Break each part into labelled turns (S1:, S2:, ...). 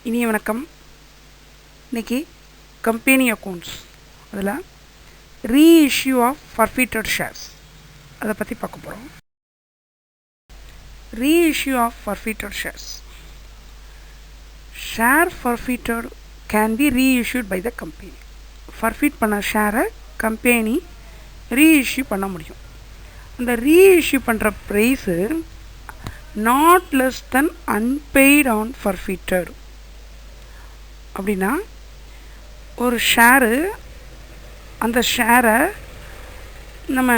S1: இனிய வணக்கம். இன்றைக்கி கம்பெனி அக்கௌண்ட்ஸ் அதில் ரீஇஷ்யூ ஆஃப் ஃபர்ஃபிட்டட் ஷேர்ஸ் அதை பற்றி பார்க்க போகிறோம். Reissue of forfeited shares. Share forfeited can be reissued by the company. Forfeit பண்ண ஷேரை கம்பெனி ரீஇஷ்யூ பண்ண முடியும். அந்த ரீஇஷ்யூ பண்ணுற price not less than unpaid on forfeited. அப்படின்னா ஒரு ஷேரு, அந்த ஷேரை நம்ம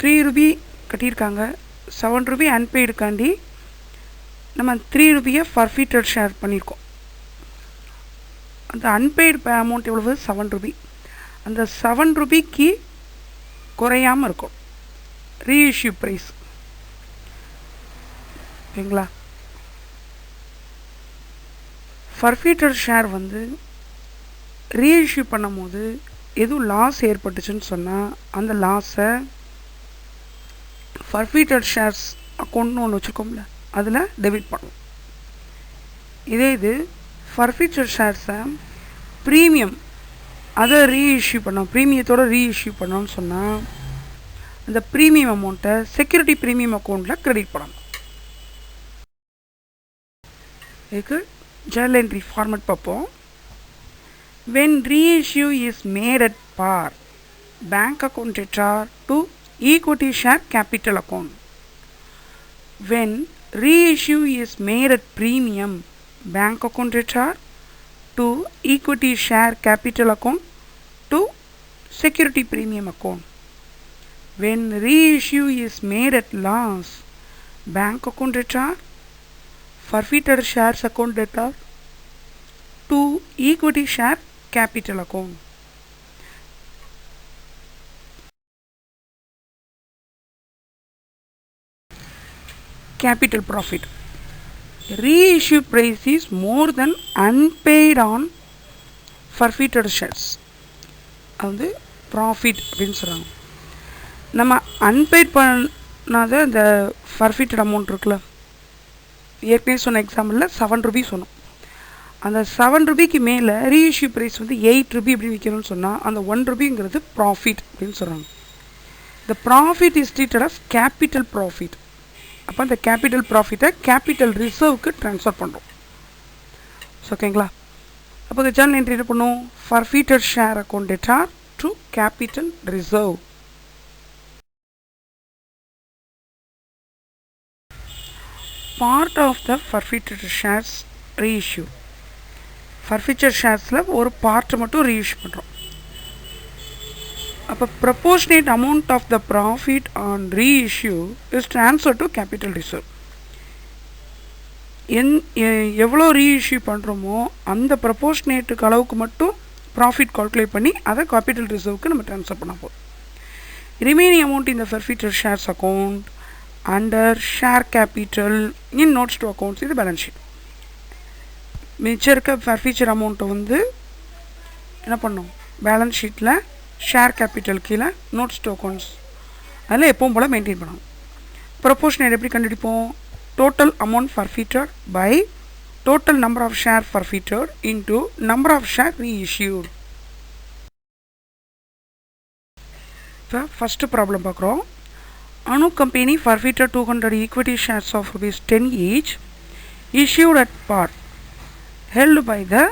S1: 3 ரூபி கட்டியிருக்காங்க, 7 ரூபி அன்பெய்டுக்காண்டி நம்ம 3 ரூபியை ஃபர்ஃபிட்டட் ஷேர் பண்ணியிருக்கோம். அந்த அன்பெய்டு அமௌண்ட் எவ்வளவு? 7 ரூபி. அந்த 7 ரூபிக்கு குறையாமல் இருக்கும் ரீஇஷ்யூ ப்ரைஸ். ஓகேங்களா? ஃபர்ஃபிட்டட் ஷேர் ரீஇஷ்யூ பண்ணும் போது எதுவும் லாஸ் ஏற்பட்டுச்சுன்னு சொன்னால் அந்த லாஸை ஃபர்ஃபிட்டட் ஷேர்ஸ் அக்கௌண்ட்னு ஒன்று வச்சுருக்கோம்ல, அதில் டெபிட் பண்ணுவோம். இது ஃபர்ஃபிட்டட் ஷேர்ஸை ப்ரீமியம் அதை ரீஇஷ்யூ பண்ணோம், ப்ரீமியத்தோடு ரீஇஷ்யூ பண்ணோம்னு சொன்னால் அந்த ப்ரீமியம் அமௌண்ட்டை செக்யூரிட்டி ப்ரீமியம் அக்கௌண்ட்டில் கிரெடிட் பண்ணணும். இதுக்கு journal entry format பார்ப்போம். When reissue is made at par, bank account debtor to equity share capital account. When reissue is made at premium, bank account debtor to equity share capital account to security premium account. When reissue is made at loss, bank account debtor forfeited shares account debtor to equity share capital account. Capital profit. Reissue price is more than unpaid on forfeited shares. அது profit அப்படின்னு சொல்கிறாங்க. நம்ம unpaid பண்ணாத இந்த forfeited amount இருக்குல்ல, ஏற்கனவே சொன்ன எக்ஸாம்பிளில் 7 Ruby சொன்னோம். அந்த 7 ரூபிக்கு மேலே ரீஇஷ்யூ ப்ரைஸ் 8 ரூபி எப்படி விற்கணும்னு சொன்னால் அந்த 1 ரூபிங்கிறது ப்ராஃபிட் அப்படின்னு சொல்கிறாங்க. இந்த profit is treated as capital profit. அப்போ அந்த கேபிட்டல் ப்ராஃபிட்டை கேபிட்டல் ரிசர்வுக்கு ட்ரான்ஸ்ஃபர் பண்ணுறோம். ஓகேங்களா? அப்போ இந்த ஜர்னல் என்ட்ரி என்ன பண்ணும்? Forfeited share account debtor to capital reserve. Part of the forfeited shares reissue. Forfeited sharesல ஒரு பார்ட் மட்டும் reissue பண்ணுறோம். அப்போ proportionate amount of the profit on reissue is transferred to capital reserve. எவ்வளோ reissue பண்ணுறோமோ அந்த ப்ரொபோர்ஷனேட்டுக்கு அளவுக்கு மட்டும் ப்ராஃபிட் கால்குலேட் பண்ணி அதை கேபிட்டல் ரிசர்வுக்கு நம்ம ட்ரான்ஸ்ஃபர் பண்ண போகிறோம். ரிமைனிங் அமௌண்ட் இந்த forfeited shares account under share capital in notes to accounts இது பேலன்ஸ் ஷீட். மிச்சம் இருக்க ஃபர்ஃபிச்சர் அமௌண்ட்டை என்ன பண்ணோம்? பேலன்ஸ் ஷீட்டில் ஷேர் கேபிட்டல் கீழே நோட்ஸ் டு அக்கௌண்ட்ஸ் அதில் எப்பவும் போல் மெயின்டைன் பண்ணணும். ப்ரொபோர்ஷனேட் எப்படி கண்டுபிடிப்போம்? Total amount forfeited by total number of share forfeited into number of share reissued. இப்போ ஃபஸ்ட்டு ப்ராப்ளம் பார்க்குறோம். Anu company forfeited 200 equity shares of ₹10 each issued at par held by the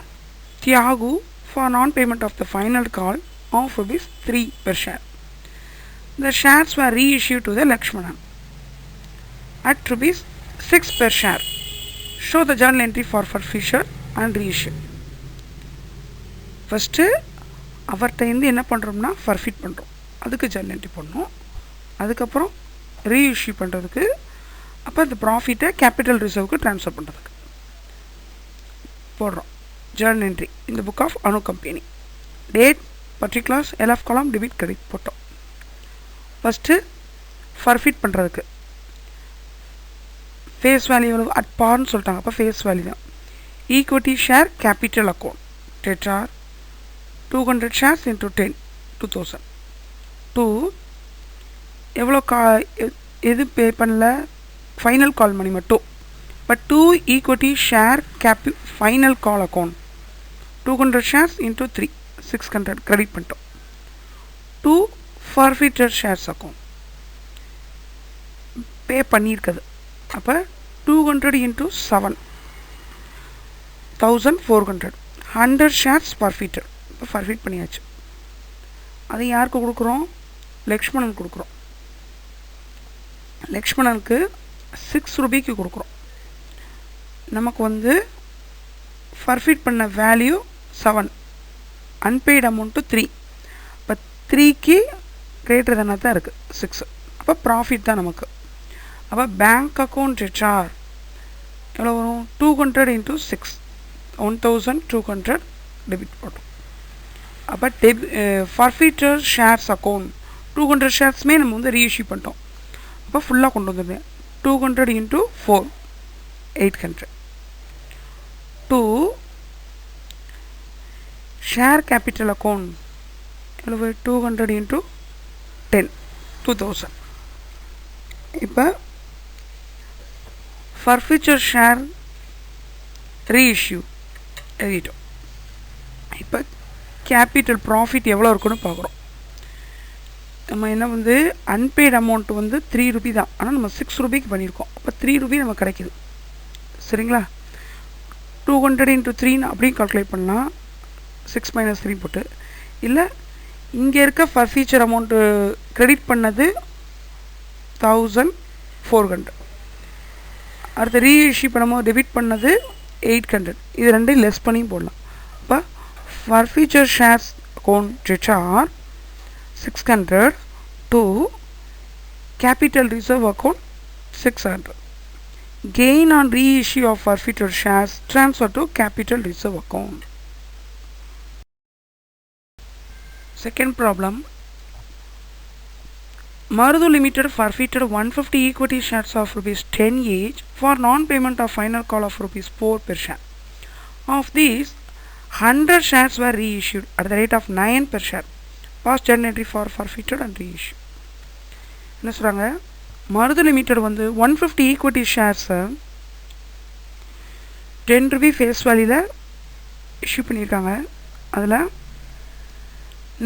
S1: Thiagu for non-payment of the final call of ₹3 per share. The shares were reissued to the Lakshmanan at ₹6 per share. Show the journal entry for forfeiture and reissue. First அவர்கிட்ட என்ன பண்ணுறோம்னா ஃபர்ஃபிட் பண்ணுறோம், அதுக்கு journal entry பண்ணணும். அதுக்கப்புறம் reissue பண்ணுறதுக்கு, அப்போ இந்த ப்ராஃபிட்டை கேபிட்டல் ரிசர்வுக்கு ட்ரான்ஸ்ஃபர் பண்ணுறதுக்கு போடுறோம் ஜர்னல் என்ட்ரி இந்த book of Anu company. Date, particulars, LF column, debit, credit போட்டோம். ஃபஸ்ட்டு ஃபர்ஃபிட் பண்ணுறதுக்கு ஃபேஸ் வேல்யூ எவ்வளோ? அட் பார்ன்னு சொல்லிட்டாங்க, அப்போ ஃபேஸ் வேல்யூ தான். Equity share capital account debtor 200 shares into 10 2000 2 எவ்வளோ எது பே பண்ணல? ஃபைனல் கால் மணி மட்டும் But 2 equity share final call account 200 shares into 3 600 credit பண்ணிட்டோம். 2 forfeited shares account பே பண்ணியிருக்குது. அப்போ 200 into 7 1400 100 shares forfeited. இப்போ forfeit பண்ணியாச்சு. அதை யாருக்கு கொடுக்குறோம்? லக்ஷ்மணன் கொடுக்குறோம். லக்ஷ்மணனுக்கு 6 ரூபாய்க்கு கொடுக்குறோம். நமக்கு வந்து forfeit பண்ண வேல்யூ 7, unpaid amount 3. இப்போ 3க்கு கிரேட்டர் தானாக தான் இருக்குது 6. அப்போ ப்ராஃபிட் தான் நமக்கு. அப்போ பேங்க் அக்கௌண்ட் ஹெச்ஆர் எவ்வளோ வரும்? 200 into 6 1200 டெபிட் போட்டோம். அப்போ forfeited ஷேர்ஸ் அக்கௌண்ட் 200 ஷேர்ஸுமே நம்ம வந்து ரீஇஷ்யூ பண்ணிட்டோம். அப்போ ஃபுல்லாக கொண்டு வந்துடுவேன். 200 into 4 800. 2 ஷேர் கேபிட்டல் அக்கௌண்ட் எவ்வளவு? 200 into 10 2000. இப்போ forfeited ஷேர் ரீஇஷ்யூ எழுதிட்டோம். இப்போ கேபிட்டல் ப்ராஃபிட் எவ்வளோ இருக்குன்னு பார்க்குறோம். நம்ம என்ன வந்து அன்பெய்ட் அமௌண்ட் வந்து 3 ரூபி தான், ஆனால் நம்ம 6 ரூபிக்கு பண்ணியிருக்கோம். அப்போ 3 ரூபி நமக்கு கிடைக்கிது. சரிங்களா? 200 into 3 அப்படியும் கால்குலேட் பண்ணலாம், 6 minus 3 போட்டு. இல்லை இங்கே இருக்க forfeited அமௌண்ட்டு கிரெடிட் பண்ணது 1400, அடுத்த ரீஇஷ்யூ பண்ணும்போது டெபிட் பண்ணது 800. இது ரெண்டையும் லெஸ் பண்ணியும் போடலாம். இப்போ forfeited shares account HR 600 to capital reserve account 600. Gain on reissue of forfeited shares transfer to capital reserve account. Second problem. Marudhu Limited forfeited 150 equity shares of rupees 10 each for non-payment of final call of rupees 4 per share. Of these, 100 shares were reissued at the rate of 9 per share. Past journal entry for forfeited and reissue. என்ன சொல்கிறாங்க? Marudhu limited வந்து 150 equity ஷேர்ஸை 10 Ruby face வேல்யூவில் issue பண்ணியிருக்காங்க. அதில்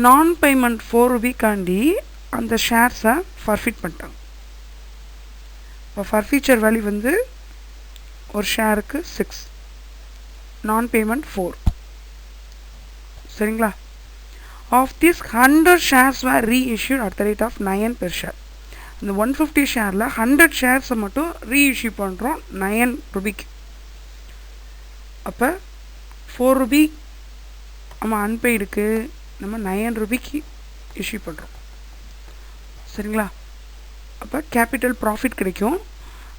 S1: நான் payment 4 ரூபிக்காண்டி அந்த ஷேர்ஸை ஃபர்ஃபிட் பண்ணிட்டாங்க. இப்போ ஃபர்ஃபீச்சர் வேல்யூ வந்து ஒரு ஷேருக்கு 6, நான் பேமெண்ட் 4. சரிங்களா? Of this 100 shares were reissued at the rate of 9 per share. இந்த 150 ஷேரில் 100 ஷேர்ஸை மட்டும் ரீஇஷ்யூ பண்ணுறோம் 9 ரூபிக்கு. அப்போ 4 ரூபி நம்ம அன்பெய்டுக்கு நம்ம 9 ரூபிக்கு இஷ்யூ பண்ணுறோம். சரிங்களா? அப்போ கேபிட்டல் ப்ராஃபிட் கிடைக்கும்.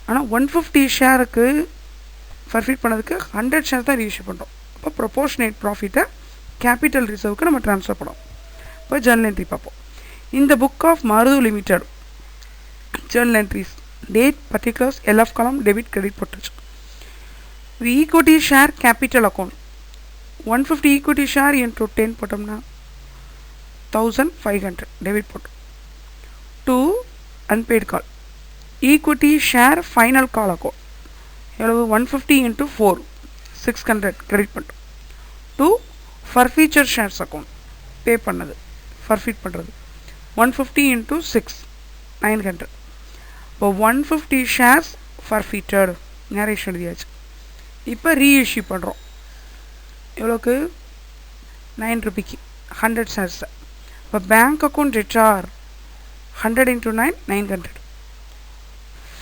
S1: ஆனால் 150 ஷேருக்கு ஃபர்ஃபிட் பண்ணதுக்கு 100 ஷேர் தான் ரீஇஷ்யூ பண்ணுறோம். அப்போ ப்ரொபோர்ஷனேட் ப்ராஃபிட்டை கேபிட்டல் ரிசர்வுக்கு நம்ம ட்ரான்ஸ்ஃபர் பண்ணோம். இப்போ ஜர்னல் என்ட்ரி பார்ப்போம். இந்த book of Marudhu limited journal entries date particulars LF column debit credit போட்டுச்சு. Equity share capital account 150 equity share into 10 போட்டோம்னா 1500 டெபிட் போட்டோம். 2 unpaid call equity share final call account எவ்வளவு? 150 into 4 600 கிரெடிட் பண்ணிட்டோம். 2 forfeited shares account பே பண்ணது ஃபர்ஃபிட் பண்ணுறது 150 into 6 900. இப்போ 150 shares forfeited narration எழுதியாச்சு. இப்போ ரீஇஷ்யூ பண்ணுறோம். எவ்வளோக்கு? 9 ரூபிக்கு 100 ஷேர்ஸை. இப்போ bank account HR 100 into 9 900.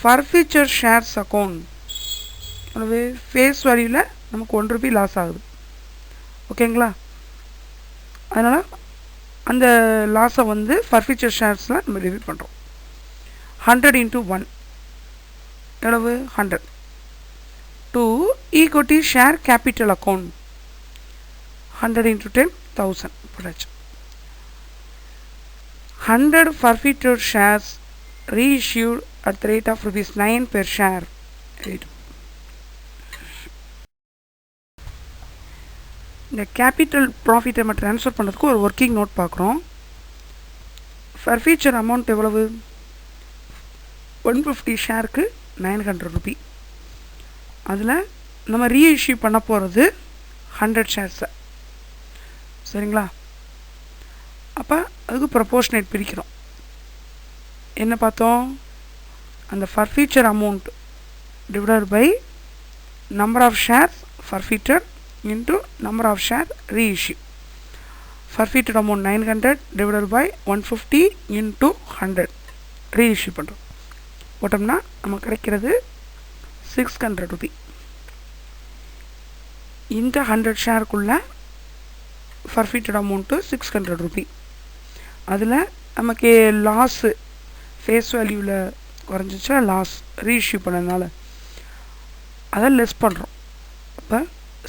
S1: forfeited shares account எவ்வளவு? ஃபேஸ் வேல்யூவில் நமக்கு 1 ரூபி லாஸ் ஆகுது. ஓகேங்களா? அதனால் அந்த லாஸை வந்து ஃபர்ஃபிச்சர் ஷேர்ஸில் நம்ம டெபிட் பண்ணுறோம். 100 into 1 எவ்வளவு? 100. 2 equity share capital account 100 into 10 1000 போட்டாச்சு. 100 forfeited shares reissued at the rate of rupees 9 per share. இந்த கேபிட்டல் ப்ராஃபிட்டை நம்ம ட்ரான்ஸ்ஃபர் பண்ணுறதுக்கு ஒரு ஒர்க்கிங் நோட் பார்க்குறோம். ஃபர்ஃபீச்சர் அமௌண்ட் எவ்வளவு? 150 ஷேருக்கு 900 ரூபி. அதில் நம்ம ரீஇஷ்யூ பண்ண போகிறது 100 ஷேர்ஸை. சரிங்களா? அப்போ அதுக்கு ப்ரொபோர்ஷனேட் பிரிக்கிறோம். என்ன பார்த்தோம்? அந்த forfeiture amount divided by number of shares forfeited into number of share reissue. Forfeited amount 900 divided by 150 into 100 reissue பண்ணுறோம். போட்டோம்னா நமக்கு கிடைக்கிறது 600 ரூபி. இந்த 100 ஷேருக்குள்ள ஃபர்ஃபீட்டட் அமௌண்ட்டு 600 ரூபி. அதில் நமக்கு லாஸு ஃபேஸ் வேல்யூவில் குறைஞ்சிச்சா லாஸ் ரீஇஷ்யூ பண்ணதுனால அதை லெஸ் பண்ணுறோம். அப்போ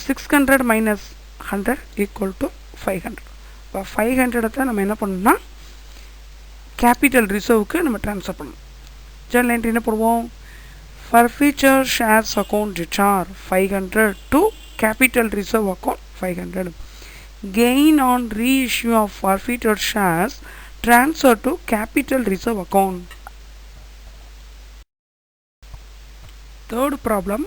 S1: 600 மைனஸ் 100 ஈக்குவல் டு 500. இப்போ 500 தான் நம்ம என்ன பண்ணணும்னா கேபிட்டல் ரிசர்வுக்கு நம்ம ட்ரான்ஸ்ஃபர் பண்ணணும். ஜர்னல் என்ட்ரி என்ன போடுவோம்? Forfeiture shares account debtor 500 to capital reserve account 500. Gain on reissue of forfeited shares transfer to capital reserve account. Third problem.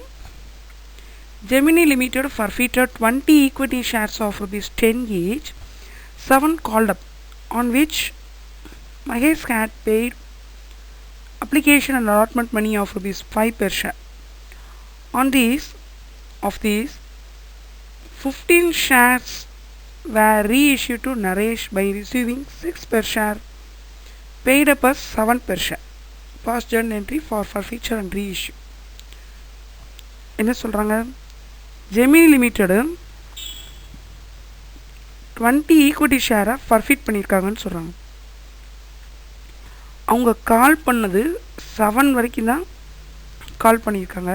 S1: Gemini Limited forfeited 20 equity shares of rupees 10 each, 7 called up, on which Mahesh had paid application and allotment money of rupees 5 per share. On these 15 shares were reissued to Naresh by receiving 6 per share, paid up as 7 per share. Past journal entry for forfeiture and reissue. என்ன சொல்கிறாங்க? Gemini limited 20 equity ஷேரை ஃபர்ஃபிட் பண்ணியிருக்காங்கன்னு சொல்கிறாங்க. அவங்க கால் பண்ணது 7 வரைக்கும் தான் கால் பண்ணியிருக்காங்க.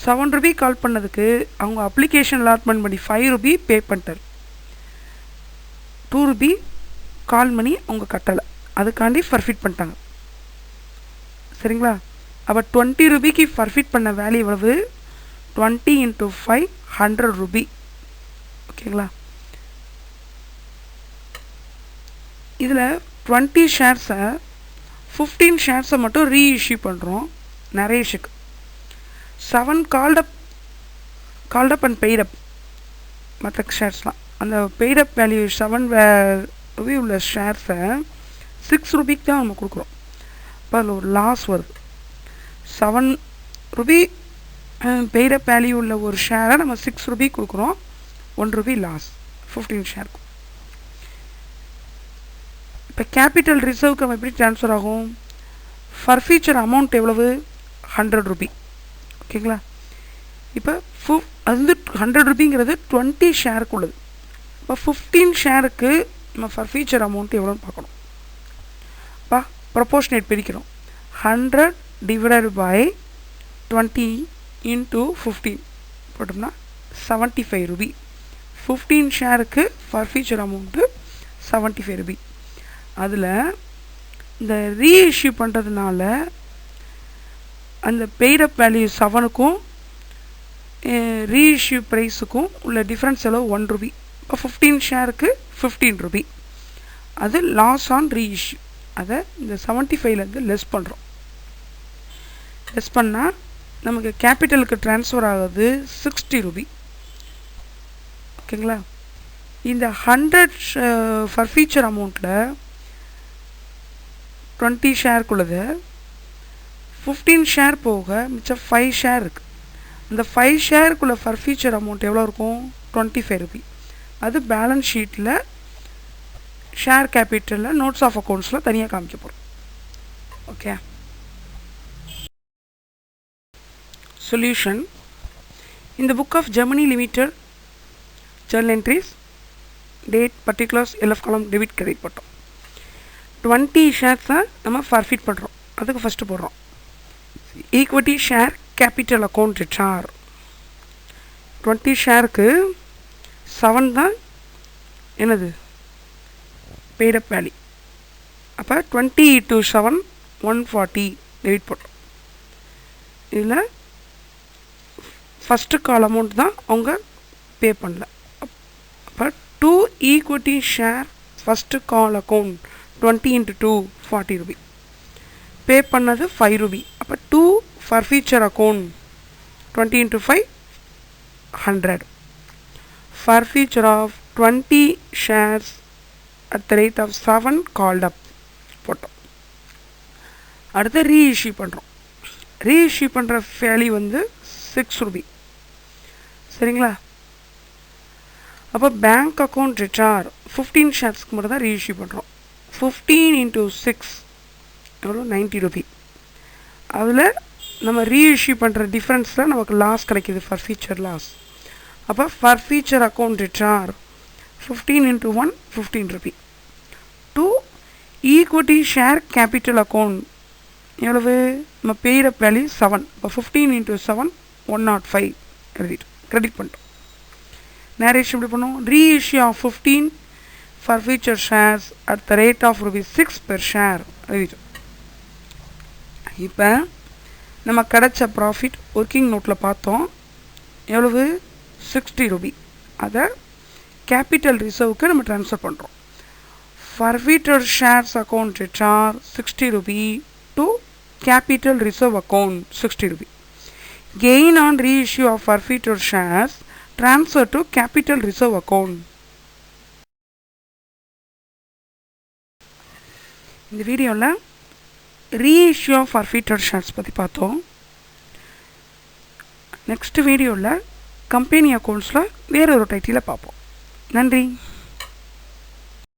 S1: 7 ரூபி கால் பண்ணதுக்கு அவங்க அப்ளிகேஷன் அலாட்மெண்ட் பண்ணி 5 ரூபி பே பண்ணிட்டார். 2 ரூபி கால் பண்ணி அவங்க கட்டலை, அதுக்காண்டி ஃபர்ஃபிட் பண்ணிட்டாங்க. சரிங்களா? அப்போ 20 ரூபிக்கு ஃபர்ஃபிட் பண்ண வேல்யூ எவ்வளவு? 20 × 5 100 ரூபி. ஓகேங்களா? இதில் 20 ஷேர்ஸை 15 ஷேர்ஸை மட்டும் ரீஇஷ்யூ பண்ணுறோம் நரேஷுக்கு. 7 கால்ட் அப் அண்ட் பெய்டப் மற்ற ஷேர்ஸ்லாம். அந்த பெய்டப் வேல்யூ 7 ரூபி உள்ள ஷேர்ஸை 6 ரூபிக்கு தான் நம்ம கொடுக்குறோம். இப்போ அதில் ஒரு லாஸ் வருது. 7 ரூபி பெய்டப் வேல்யூ உள்ள ஒரு ஷேரை நம்ம 6 ரூபி கொடுக்குறோம், 1 ரூபி லாஸ் 15 ஷேருக்கு. இப்போ கேபிட்டல் ரிசர்வுக்கு நம்ம எப்படி ட்ரான்ஸ்ஃபர் ஆகும்? ஃபர்ஃபீச்சர் அமௌண்ட் எவ்வளவு? 100 ரூபி. ஓகேங்களா? இப்போ அது வந்து 100 ரூபிங்கிறது 20 ஷேருக்கு உள்ளது. இப்போ 15 ஷேருக்கு நம்ம ஃபர்ஃபீச்சர் அமௌண்ட் எவ்வளோன்னு பார்க்கணும். இப்போ ப்ரொபோர்ஷனேட் பிரிக்கிறோம். 100 டிவைடட் பை 20 இன்ட்டு 15 போட்டோம்னா 75 ரூபி. 15 ஷேருக்கு ஃபர்ஃபீச்சர் அமௌண்ட்டு 75 ரூபி. அதில் இந்த ரீஇஷ்யூ பண்ணுறதுனால அந்த பெய்டப் வேல்யூ 7க்கும் ரீஇஷ்யூ ப்ரைஸுக்கும் உள்ள டிஃப்ரென்ஸ் எவ்வளோ? 1 ரூபி. இப்போ 15 ஷேருக்கு 15 ரூபி. அது லாஸ் ஆன் ரீஇஷ்யூ. அதை இந்த 75லேருந்து லெஸ் பண்ணுறோம். லெஸ் பண்ணால் நமக்கு கேபிட்டலுக்கு ட்ரான்ஸ்ஃபர் ஆகுது 60 ரூபி. ஓகேங்களா? இந்த 100 ஃபர்ஃபீச்சர் அமௌண்ட்டில் 20 ஷேருக்குள்ளது 15 ஷேர் போக மிச்சம் 5 ஷேர் இருக்குது. அந்த 5 ஷேருக்குள்ள ஃபர்ஃபீச்சர் அமௌண்ட் எவ்வளோ இருக்கும்? 25 ரூபி. அது பேலன்ஸ் ஷீட்டில் ஷேர் கேபிட்டலில் நோட்ஸ் ஆஃப் அக்கௌண்ட்ஸில் தனியாக காமிக்க போகிறோம். Okay. Solution. In the book of Gemini Limited journal entries, date, particulars, LF column, debit, credit போட்டோம். 20 ஷேர்ஸை நம்ம ஃபர்ஃபிட் பண்ணுறோம். அதுக்கு ஃபஸ்ட்டு போடுறோம் ஈக்விட்டி ஷேர் கேபிட்டல் அக்கௌண்ட் ரிச்சார். 20 ஷேருக்கு 7 தான் என்னது? Paid-up value. அப்போ 20 × 7 140 டெபிட் போட்டோம். இதில் ஃபஸ்ட்டு கால் அமௌண்ட் தான் அவங்க பே பண்ணல. அப்போ 2 equity share first call account 20 × 2 40 rupee. Pay பண்ணது 5 ரூபி. அப்போ 2 forfeiture account 20 into 5 100. Forfeiture of 20 shares at the rate of 7 called up போட்டோம். அடுத்து ரீஇஷ்யூ பண்ணுறோம். ரீஇஷ்யூ பண்ணுற வேல்யூ வந்து 6 ரூபி. சரிங்களா? அப்போ பேங்க் அக்கௌண்ட் ரிச்சார் 15 ஷேர்ஸ்க்கு மட்டும் தான் ரீஇஷ்யூ பண்ணுறோம். 15 into 6 எவ்வளோ 90 ரூபி. அதில் நம்ம ரீஇஷ்யூ பண்ணுற டிஃப்ரென்ஸில் நமக்கு லாஸ் கிடைக்கிது, ஃபர்ஃபீச்சர் லாஸ். அப்போ ஃபர்ஃபீச்சர் அக்கௌண்ட் ரிச்சார் 15 into 1 15 rupee. 2 equity share capital account எவ்வளவு நம்ம பெய்கிற வேல்யூ 7. இப்போ 15 into 7 105 எழுதிட்டு கிரெடிட் பண்ணிட்டோம். நேரேஷன் எப்படி பண்ணோம்? Reissue of 15 forfeiture shares at the rate of ₹6 per share எழுதிட்டோம். இப்போ நம்ம கிடைச்ச ப்ராஃபிட் ஒர்க்கிங் நோட்டில் பார்த்தோம் எவ்வளவு 60 ரூபி. அதை கேபிட்டல் ரிசர்வுக்கு நம்ம ட்ரான்ஸ்ஃபர் பண்ணுறோம். forfeiture shares account ரிச்சார் 60 rupee to capital reserve account 60 rupee. Gain on reissue of forfeiture shares transfer to capital reserve account. இந்த வீடியோவில் ரீஇஷ்யூ ஆஃப் forfeited shares பற்றி பார்த்தோம். நெக்ஸ்ட் வீடியோவில் கம்பெனி அக்கௌண்ட்ஸில் வேற ஒரு டைட்டிலை பார்ப்போம். நன்றி.